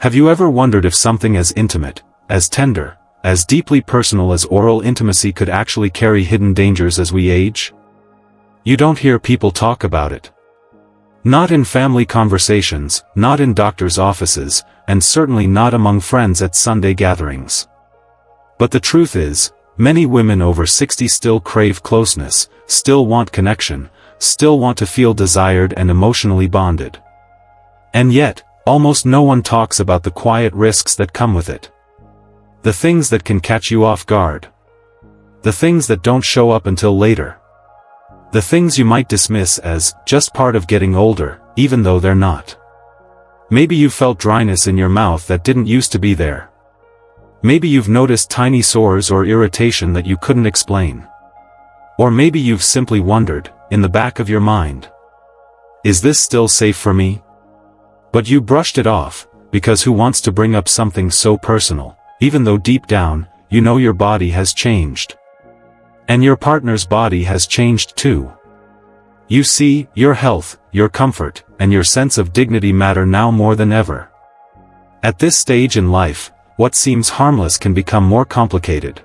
Have you ever wondered if something as intimate, as tender, as deeply personal as oral intimacy could actually carry hidden dangers as we age? You don't hear people talk about it. Not in family conversations, not in doctors' offices, and certainly not among friends at Sunday gatherings. But the truth is, many women over 60 still crave closeness, still want connection, still want to feel desired and emotionally bonded. And yet, almost no one talks about the quiet risks that come with it. The things that can catch you off guard. The things that don't show up until later. The things you might dismiss as just part of getting older, even though they're not. Maybe you felt dryness in your mouth that didn't used to be there. Maybe you've noticed tiny sores or irritation that you couldn't explain. Or maybe you've simply wondered, in the back of your mind, is this still safe for me? But you brushed it off, because who wants to bring up something so personal, even though deep down, you know your body has changed. And your partner's body has changed too. You see, your health, your comfort, and your sense of dignity matter now more than ever. At this stage in life, what seems harmless can become more complicated.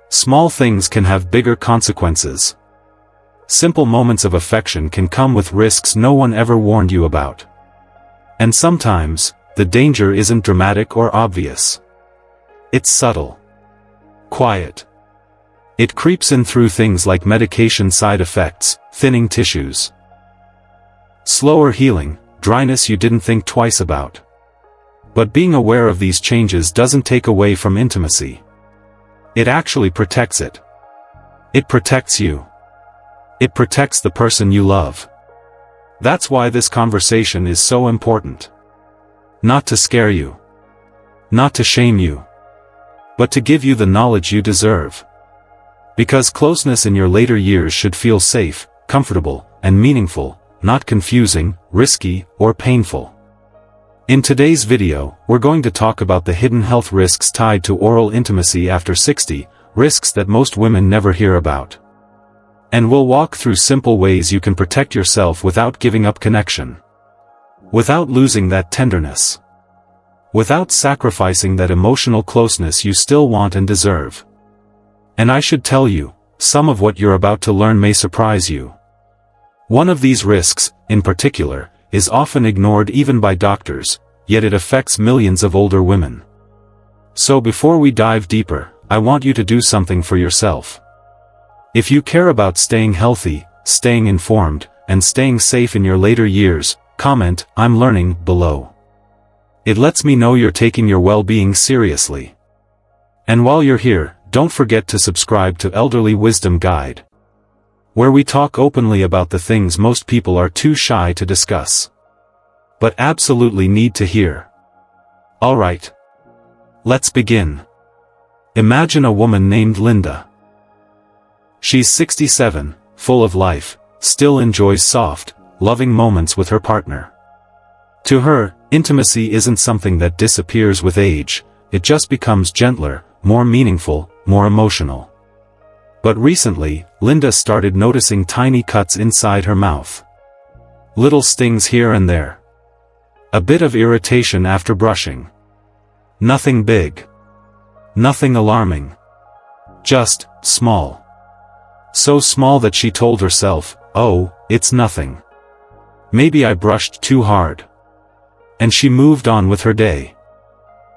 Small things can have bigger consequences. Simple moments of affection can come with risks no one ever warned you about. And sometimes, the danger isn't dramatic or obvious. It's subtle. Quiet. It creeps in through things like medication side effects, thinning tissues, slower healing, dryness you didn't think twice about. But being aware of these changes doesn't take away from intimacy. It actually protects it. It protects you. It protects the person you love. That's why this conversation is so important. Not to scare you. Not to shame you. But to give you the knowledge you deserve. Because closeness in your later years should feel safe, comfortable, and meaningful, not confusing, risky, or painful. In today's video, we're going to talk about the hidden health risks tied to oral intimacy after 60, risks that most women never hear about. And we'll walk through simple ways you can protect yourself without giving up connection. Without losing that tenderness. Without sacrificing that emotional closeness you still want and deserve. And I should tell you, some of what you're about to learn may surprise you. One of these risks, in particular, is often ignored even by doctors, yet it affects millions of older women. So before we dive deeper, I want you to do something for yourself. If you care about staying healthy, staying informed, and staying safe in your later years, comment, "I'm learning," below. It lets me know you're taking your well-being seriously. And while you're here, don't forget to subscribe to Elderly Wisdom Guide, where we talk openly about the things most people are too shy to discuss, but absolutely need to hear. Alright. Let's begin. Imagine a woman named Linda. She's 67, full of life, still enjoys soft, loving moments with her partner. To her, intimacy isn't something that disappears with age, it just becomes gentler, more meaningful, more emotional. But recently, Linda started noticing tiny cuts inside her mouth. Little stings here and there. A bit of irritation after brushing. Nothing big. Nothing alarming. Just small. So small that she told herself, "Oh, it's nothing. Maybe I brushed too hard." And she moved on with her day.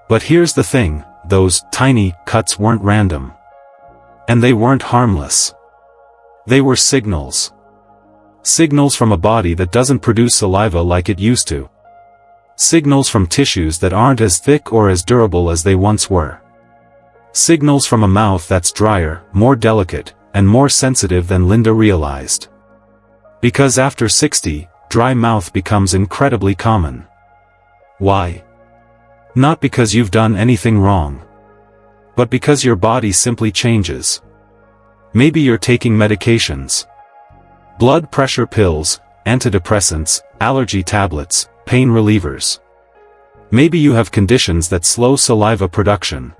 But here's the thing, those tiny cuts weren't random. And they weren't harmless. They were signals. Signals from a body that doesn't produce saliva like it used to. Signals from tissues that aren't as thick or as durable as they once were. Signals from a mouth that's drier, more delicate, and more sensitive than Linda realized. Because after 60, dry mouth becomes incredibly common. Why? Not because you've done anything wrong. But because your body simply changes. Maybe you're taking medications. Blood pressure pills, antidepressants, allergy tablets, pain relievers. Maybe you have conditions that slow saliva production.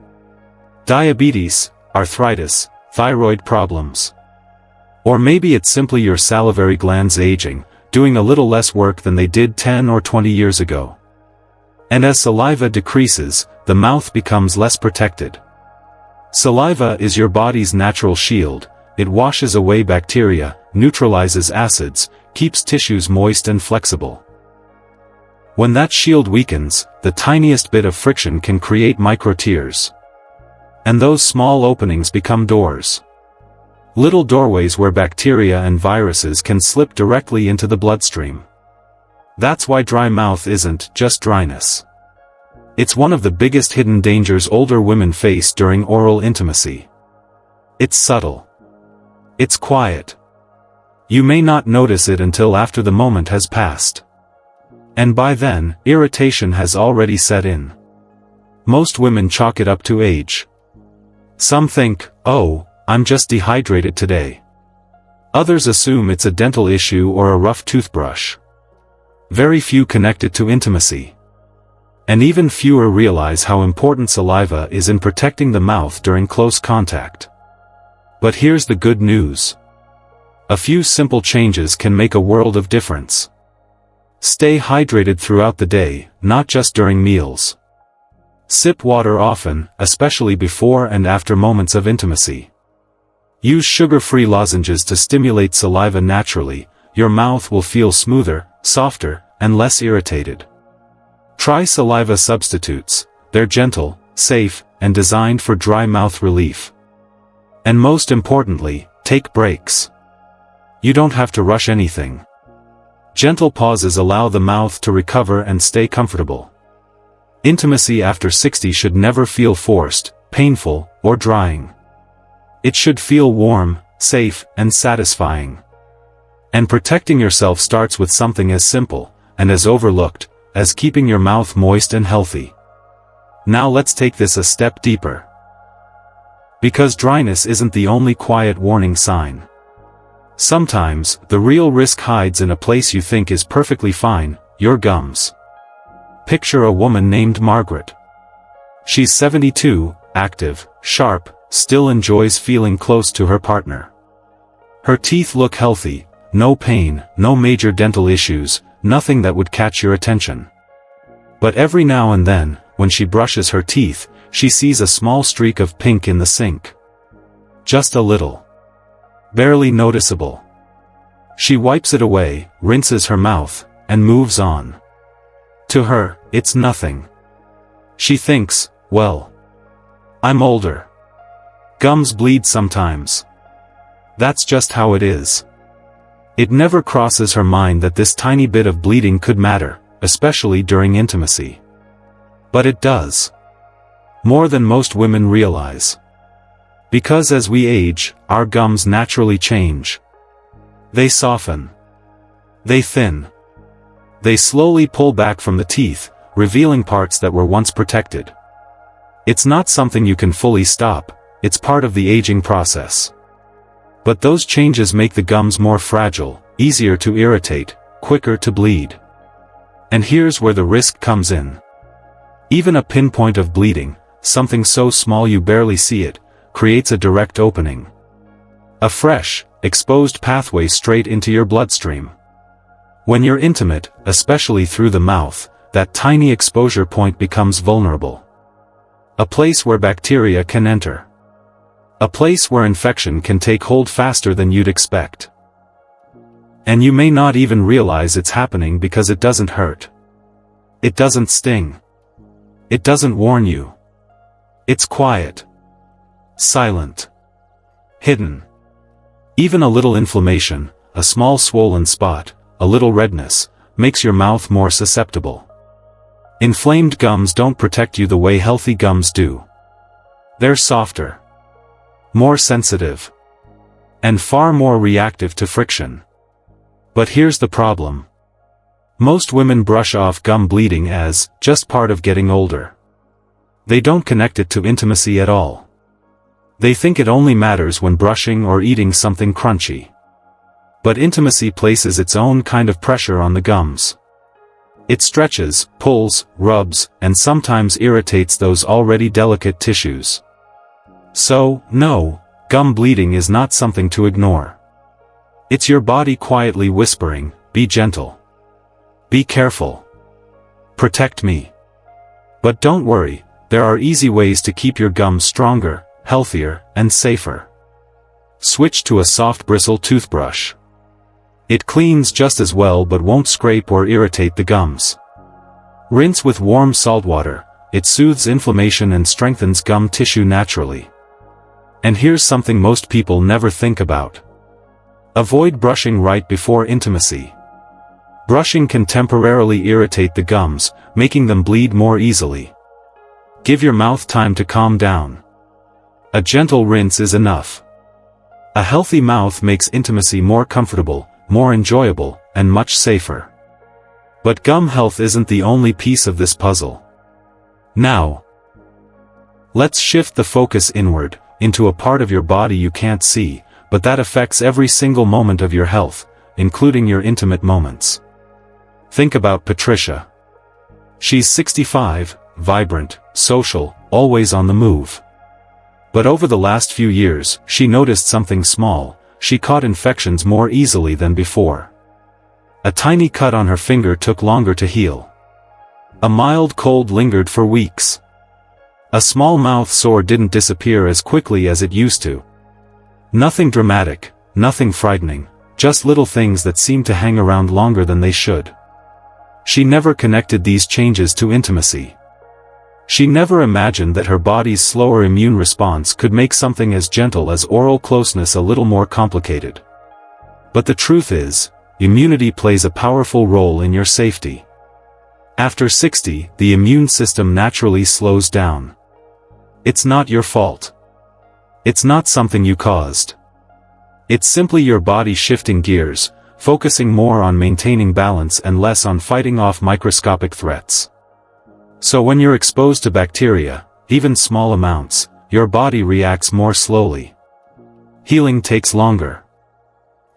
Diabetes, arthritis, thyroid problems. Or maybe it's simply your salivary glands aging, doing a little less work than they did 10 or 20 years ago. And as saliva decreases, the mouth becomes less protected. Saliva is your body's natural shield. It washes away bacteria, neutralizes acids, keeps tissues moist and flexible. When that shield weakens, the tiniest bit of friction can create microtears. And those small openings become doors. Little doorways where bacteria and viruses can slip directly into the bloodstream. That's why dry mouth isn't just dryness. It's one of the biggest hidden dangers older women face during oral intimacy. It's subtle. It's quiet. You may not notice it until after the moment has passed. And by then, irritation has already set in. Most women chalk it up to age. Some think, oh, I'm just dehydrated today. Others assume it's a dental issue or a rough toothbrush. Very few connect it to intimacy. And even fewer realize how important saliva is in protecting the mouth during close contact. But here's the good news. A few simple changes can make a world of difference. Stay hydrated throughout the day, not just during meals. Sip water often, especially before and after moments of intimacy. Use sugar-free lozenges to stimulate saliva naturally. Your mouth will feel smoother, softer, and less irritated. Try saliva substitutes. They're gentle, safe, and designed for dry mouth relief. And most importantly, take breaks. You don't have to rush anything. Gentle pauses allow the mouth to recover and stay comfortable. Intimacy after 60 should never feel forced, painful, or drying. It should feel warm, safe, and satisfying. And protecting yourself starts with something as simple, and as overlooked, as keeping your mouth moist and healthy. Now let's take this a step deeper. Because dryness isn't the only quiet warning sign. Sometimes, the real risk hides in a place you think is perfectly fine, your gums. Picture a woman named Margaret. She's 72, active, sharp, still enjoys feeling close to her partner. Her teeth look healthy, no pain, no major dental issues, nothing that would catch your attention. But every now and then, when she brushes her teeth, she sees a small streak of pink in the sink. Just a little. Barely noticeable. She wipes it away, rinses her mouth, and moves on. To her, it's nothing. She thinks, well, I'm older. Gums bleed sometimes. That's just how it is. It never crosses her mind that this tiny bit of bleeding could matter, especially during intimacy. But it does. More than most women realize. Because as we age, our gums naturally change. They soften. They thin. They slowly pull back from the teeth, revealing parts that were once protected. It's not something you can fully stop, it's part of the aging process. But those changes make the gums more fragile, easier to irritate, quicker to bleed. And here's where the risk comes in. Even a pinpoint of bleeding, something so small you barely see it, creates a direct opening. A fresh, exposed pathway straight into your bloodstream. When you're intimate, especially through the mouth, that tiny exposure point becomes vulnerable. A place where bacteria can enter. A place where infection can take hold faster than you'd expect. And you may not even realize it's happening because it doesn't hurt. It doesn't sting. It doesn't warn you. It's quiet. Silent. Hidden. Even a little inflammation, a small swollen spot, a little redness, makes your mouth more susceptible. Inflamed gums don't protect you the way healthy gums do. They're softer. More sensitive. And far more reactive to friction. But here's the problem. Most women brush off gum bleeding as just part of getting older. They don't connect it to intimacy at all. They think it only matters when brushing or eating something crunchy. But intimacy places its own kind of pressure on the gums. It stretches, pulls, rubs, and sometimes irritates those already delicate tissues. So, no, gum bleeding is not something to ignore. It's your body quietly whispering, be gentle. Be careful. Protect me. But don't worry, there are easy ways to keep your gums stronger, healthier, and safer. Switch to a soft bristle toothbrush. It cleans just as well but won't scrape or irritate the gums. Rinse with warm salt water. It soothes inflammation and strengthens gum tissue naturally. And here's something most people never think about. Avoid brushing right before intimacy. Brushing can temporarily irritate the gums, making them bleed more easily. Give your mouth time to calm down. A gentle rinse is enough. A healthy mouth makes intimacy more comfortable, more enjoyable, and much safer. But gum health isn't the only piece of this puzzle. Now, let's shift the focus inward, into a part of your body you can't see, but that affects every single moment of your health, including your intimate moments. Think about Patricia. She's 65, vibrant, social, always on the move. But over the last few years, she noticed something small. She caught infections more easily than before. A tiny cut on her finger took longer to heal. A mild cold lingered for weeks. A small mouth sore didn't disappear as quickly as it used to. Nothing dramatic, nothing frightening, just little things that seemed to hang around longer than they should. She never connected these changes to intimacy. She never imagined that her body's slower immune response could make something as gentle as oral closeness a little more complicated. But the truth is, immunity plays a powerful role in your safety. After 60, the immune system naturally slows down. It's not your fault. It's not something you caused. It's simply your body shifting gears, focusing more on maintaining balance and less on fighting off microscopic threats. So when you're exposed to bacteria, even small amounts, your body reacts more slowly. Healing takes longer.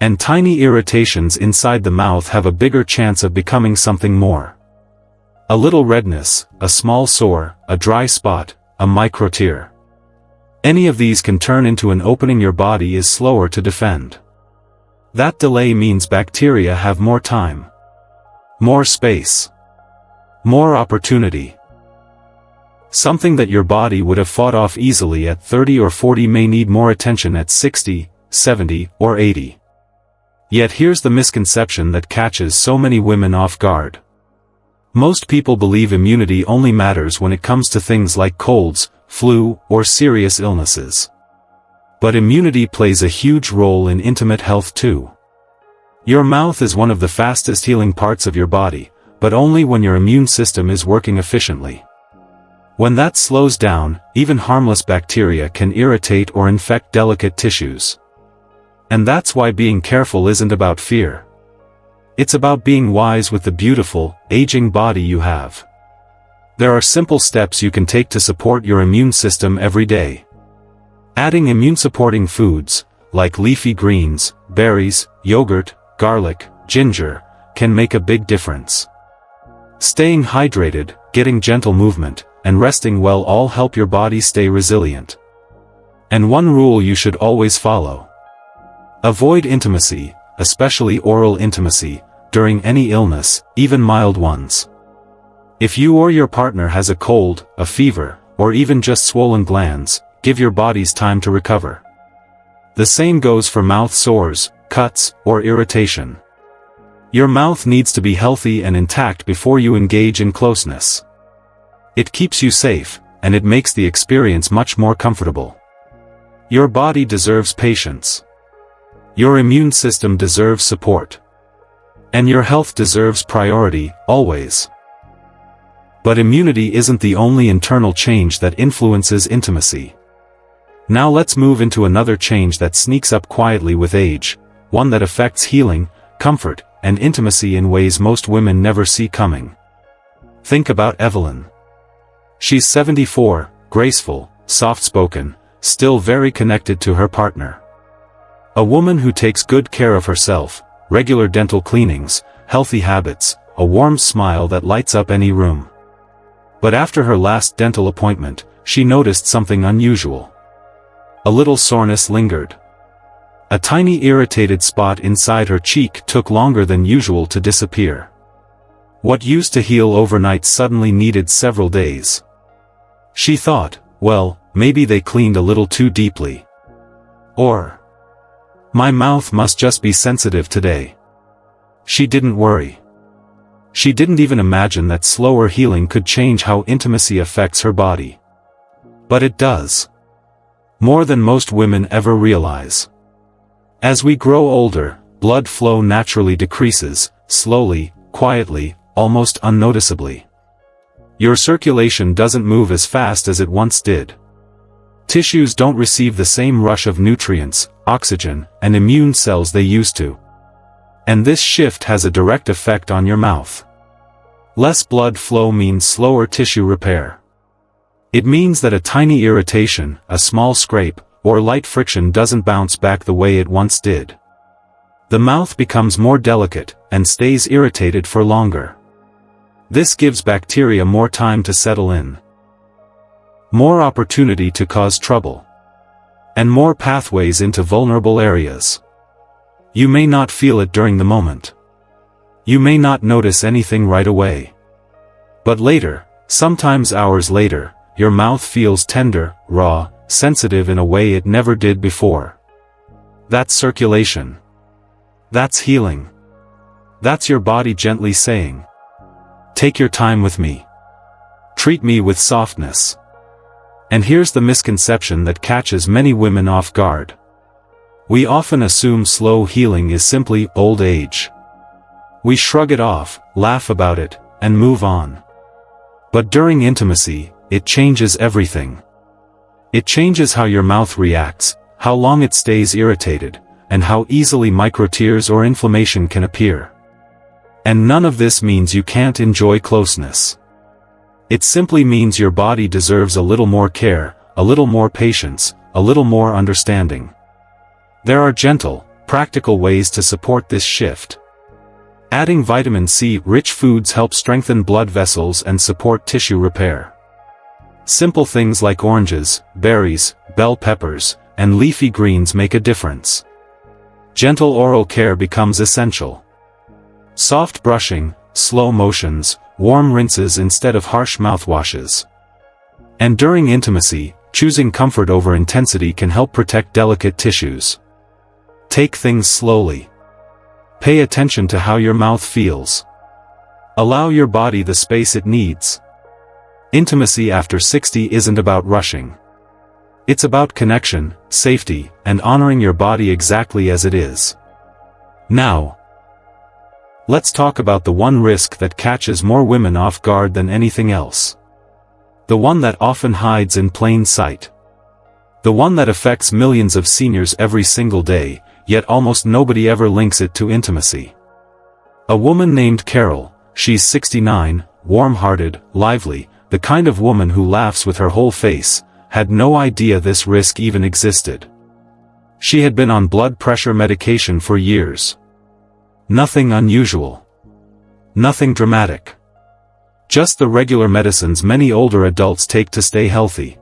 And tiny irritations inside the mouth have a bigger chance of becoming something more. A little redness, a small sore, a dry spot, a micro tear. Any of these can turn into an opening your body is slower to defend. That delay means bacteria have more time. More space. More opportunity. Something that your body would have fought off easily at 30 or 40 may need more attention at 60, 70, or 80. Yet here's the misconception that catches so many women off guard. Most people believe immunity only matters when it comes to things like colds, flu, or serious illnesses. But immunity plays a huge role in intimate health too. Your mouth is one of the fastest healing parts of your body, but only when your immune system is working efficiently. When that slows down, even harmless bacteria can irritate or infect delicate tissues. And that's why being careful isn't about fear. It's about being wise with the beautiful, aging body you have. There are simple steps you can take to support your immune system every day. Adding immune-supporting foods, like leafy greens, berries, yogurt, garlic, ginger, can make a big difference. Staying hydrated, getting gentle movement, and resting well all help your body stay resilient. And one rule you should always follow. Avoid intimacy, especially oral intimacy, during any illness, even mild ones. If you or your partner has a cold, a fever, or even just swollen glands, give your bodies time to recover. The same goes for mouth sores, cuts, or irritation. Your mouth needs to be healthy and intact before you engage in closeness. It keeps you safe, and it makes the experience much more comfortable. Your body deserves patience. Your immune system deserves support. And your health deserves priority, always. But immunity isn't the only internal change that influences intimacy. Now let's move into another change that sneaks up quietly with age, one that affects healing, comfort, and intimacy in ways most women never see coming. Think about Evelyn. She's 74, graceful, soft-spoken, still very connected to her partner. A woman who takes good care of herself, regular dental cleanings, healthy habits, a warm smile that lights up any room. But after her last dental appointment, she noticed something unusual. A little soreness lingered. A tiny irritated spot inside her cheek took longer than usual to disappear. What used to heal overnight suddenly needed several days. She thought, well, maybe they cleaned a little too deeply. Or, my mouth must just be sensitive today. She didn't worry. She didn't even imagine that slower healing could change how intimacy affects her body. But it does. More than most women ever realize. As we grow older, blood flow naturally decreases, slowly, quietly, almost unnoticeably. Your circulation doesn't move as fast as it once did. Tissues don't receive the same rush of nutrients, oxygen, and immune cells they used to. And this shift has a direct effect on your mouth. Less blood flow means slower tissue repair. It means that a tiny irritation, a small scrape, or light friction doesn't bounce back the way it once did. The mouth becomes more delicate, and stays irritated for longer. This gives bacteria more time to settle in. More opportunity to cause trouble. And more pathways into vulnerable areas. You may not feel it during the moment. You may not notice anything right away. But later, sometimes hours later, your mouth feels tender, raw, sensitive in a way it never did before. That's circulation. That's healing. That's your body gently saying, take your time with me. Treat me with softness. And here's the misconception that catches many women off guard. We often assume slow healing is simply old age. We shrug it off, laugh about it, and move on. But during intimacy, it changes everything. It changes how your mouth reacts, how long it stays irritated, and how easily microtears or inflammation can appear. And none of this means you can't enjoy closeness. It simply means your body deserves a little more care, a little more patience, a little more understanding. There are gentle, practical ways to support this shift. Adding vitamin C-rich foods help strengthen blood vessels and support tissue repair. Simple things like oranges, berries, bell peppers, and leafy greens make a difference. Gentle oral care becomes essential. Soft brushing, slow motions, warm rinses instead of harsh mouthwashes. And during intimacy, choosing comfort over intensity can help protect delicate tissues. Take things slowly. Pay attention to how your mouth feels. Allow your body the space it needs. Intimacy after 60 isn't about rushing. It's about connection, safety, and honoring your body exactly as it is. Now, let's talk about the one risk that catches more women off guard than anything else. The one that often hides in plain sight. The one that affects millions of seniors every single day, yet almost nobody ever links it to intimacy. A woman named Carol, she's 69, warm-hearted, lively, the kind of woman who laughs with her whole face, had no idea this risk even existed. She had been on blood pressure medication for years. Nothing unusual. Nothing dramatic. Just the regular medicines many older adults take to stay healthy.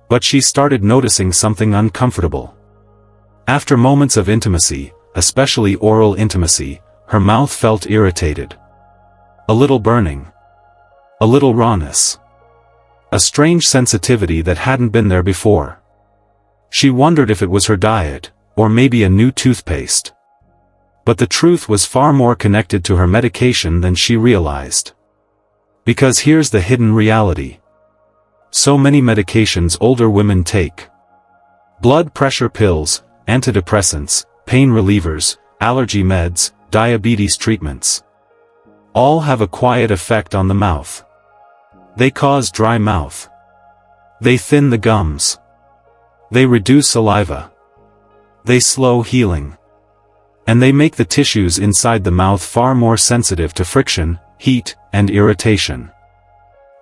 But she started noticing something uncomfortable. After moments of intimacy, especially oral intimacy, her mouth felt irritated. A little burning. A little rawness. A strange sensitivity that hadn't been there before. She wondered if it was her diet, or maybe a new toothpaste. But the truth was far more connected to her medication than she realized. Because here's the hidden reality. So many medications older women take. Blood pressure pills, antidepressants, pain relievers, allergy meds, diabetes treatments. All have a quiet effect on the mouth. They cause dry mouth. They thin the gums. They reduce saliva. They slow healing. And they make the tissues inside the mouth far more sensitive to friction, heat, and irritation.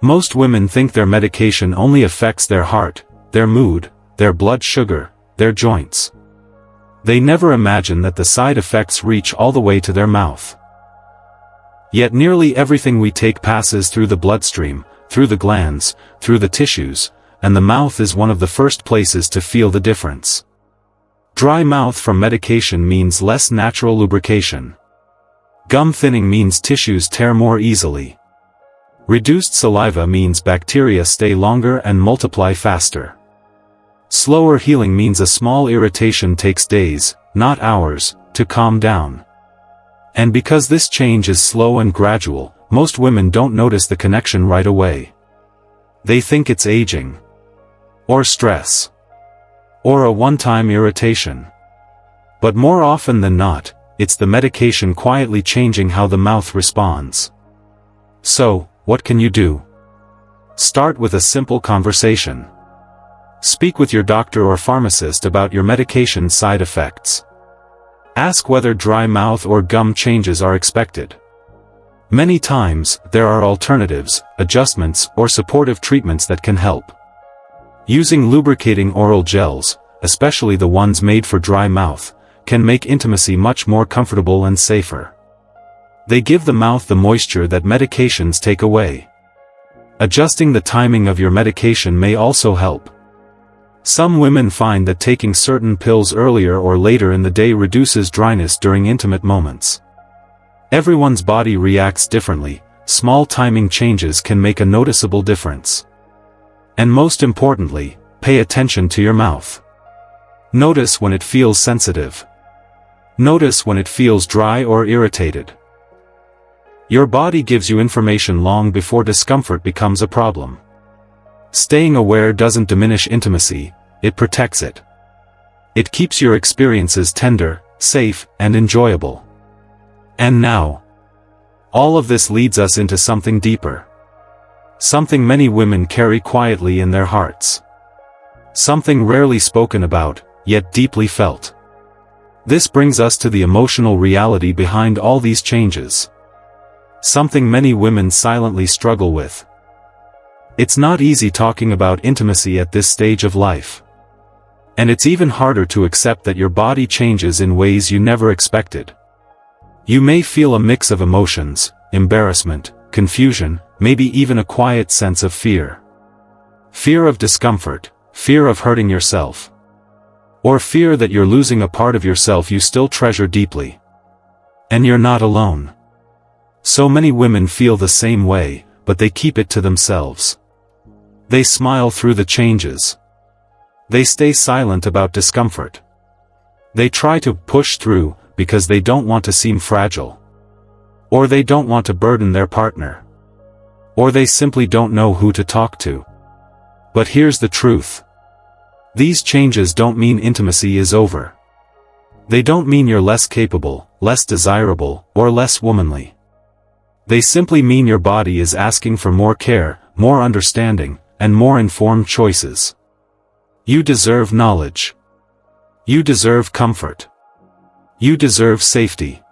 Most women think their medication only affects their heart, their mood, their blood sugar, their joints. They never imagine that the side effects reach all the way to their mouth. Yet nearly everything we take passes through the bloodstream, through the glands, through the tissues, and the mouth is one of the first places to feel the difference. Dry mouth from medication means less natural lubrication. Gum thinning means tissues tear more easily. Reduced saliva means bacteria stay longer and multiply faster. Slower healing means a small irritation takes days, not hours, to calm down. And because this change is slow and gradual, most women don't notice the connection right away. They think it's aging, or stress, or a one-time irritation. But more often than not, it's the medication quietly changing how the mouth responds. So, what can you do? Start with a simple conversation. Speak with your doctor or pharmacist about your medication's side effects. Ask whether dry mouth or gum changes are expected. Many times, there are alternatives, adjustments, or supportive treatments that can help. Using lubricating oral gels, especially the ones made for dry mouth, can make intimacy much more comfortable and safer. They give the mouth the moisture that medications take away. Adjusting the timing of your medication may also help. Some women find that taking certain pills earlier or later in the day reduces dryness during intimate moments. Everyone's body reacts differently, small timing changes can make a noticeable difference. And most importantly, pay attention to your mouth. Notice when it feels sensitive. Notice when it feels dry or irritated. Your body gives you information long before discomfort becomes a problem. Staying aware doesn't diminish intimacy, it protects it. It keeps your experiences tender, safe, and enjoyable. And now, all of this leads us into something deeper. Something many women carry quietly in their hearts. Something rarely spoken about, yet deeply felt. This brings us to the emotional reality behind all these changes. Something many women silently struggle with. It's not easy talking about intimacy at this stage of life. And it's even harder to accept that your body changes in ways you never expected. You may feel a mix of emotions, embarrassment, confusion, maybe even a quiet sense of fear. Fear of discomfort, fear of hurting yourself. Or fear that you're losing a part of yourself you still treasure deeply. And you're not alone. So many women feel the same way, but they keep it to themselves. They smile through the changes. They stay silent about discomfort. They try to push through, because they don't want to seem fragile. Or they don't want to burden their partner. Or they simply don't know who to talk to. But here's the truth. These changes don't mean intimacy is over. They don't mean you're less capable, less desirable, or less womanly. They simply mean your body is asking for more care, more understanding, and more informed choices. You deserve knowledge. You deserve comfort. You deserve safety.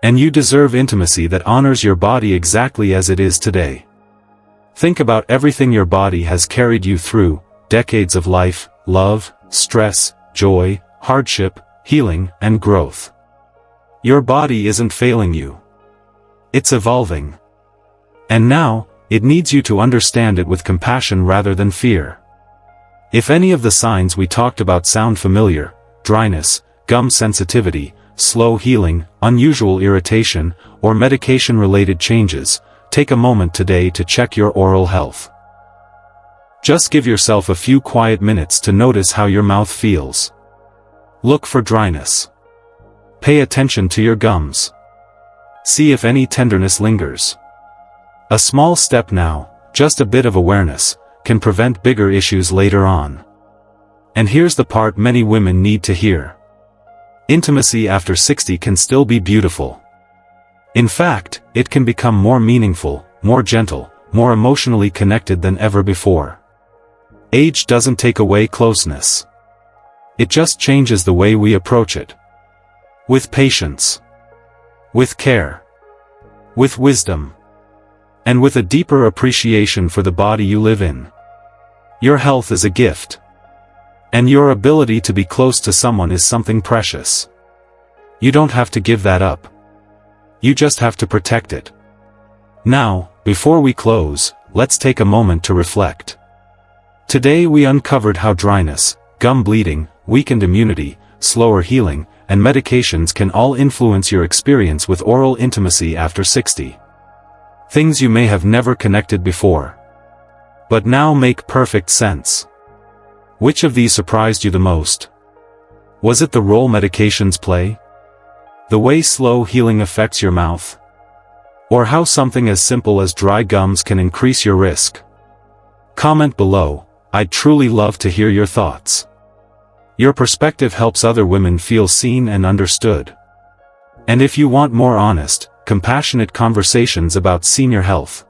And you deserve intimacy that honors your body exactly as it is today. Think about everything your body has carried you through, decades of life, love, stress, joy, hardship, healing, and growth. Your body isn't failing you. It's evolving. And now, it needs you to understand it with compassion rather than fear. If any of the signs we talked about sound familiar, dryness, gum sensitivity, slow healing, unusual irritation, or medication-related changes, take a moment today to check your oral health. Just give yourself a few quiet minutes to notice how your mouth feels. Look for dryness. Pay attention to your gums. See if any tenderness lingers. A small step now, just a bit of awareness, can prevent bigger issues later on. And here's the part many women need to hear. Intimacy after 60 can still be beautiful. In fact, it can become more meaningful, more gentle, more emotionally connected than ever before. Age doesn't take away closeness. It just changes the way we approach it. With patience. With care. With wisdom. And with a deeper appreciation for the body you live in. Your health is a gift. And your ability to be close to someone is something precious. You don't have to give that up. You just have to protect it. Now, before we close, let's take a moment to reflect. Today we uncovered how dryness, gum bleeding, weakened immunity, slower healing, and medications can all influence your experience with oral intimacy after 60. Things you may have never connected before, but now make perfect sense. Which of these surprised you the most? Was it the role medications play? The way slow healing affects your mouth? Or how something as simple as dry gums can increase your risk? Comment below. I'd truly love to hear your thoughts. Your perspective helps other women feel seen and understood. And if you want more honest, compassionate conversations about senior health,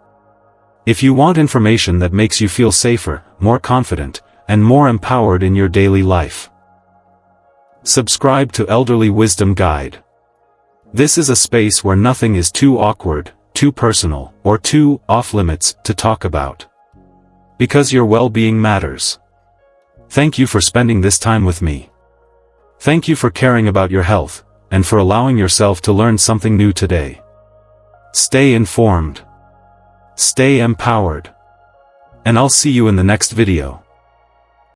if you want information that makes you feel safer, more confident, and more empowered in your daily life, subscribe to Elderly Wisdom Guide. This is a space where nothing is too awkward, too personal, or too off-limits to talk about. Because your well-being matters. Thank you for spending this time with me. Thank you for caring about your health, and for allowing yourself to learn something new today. Stay informed. Stay empowered. And I'll see you in the next video.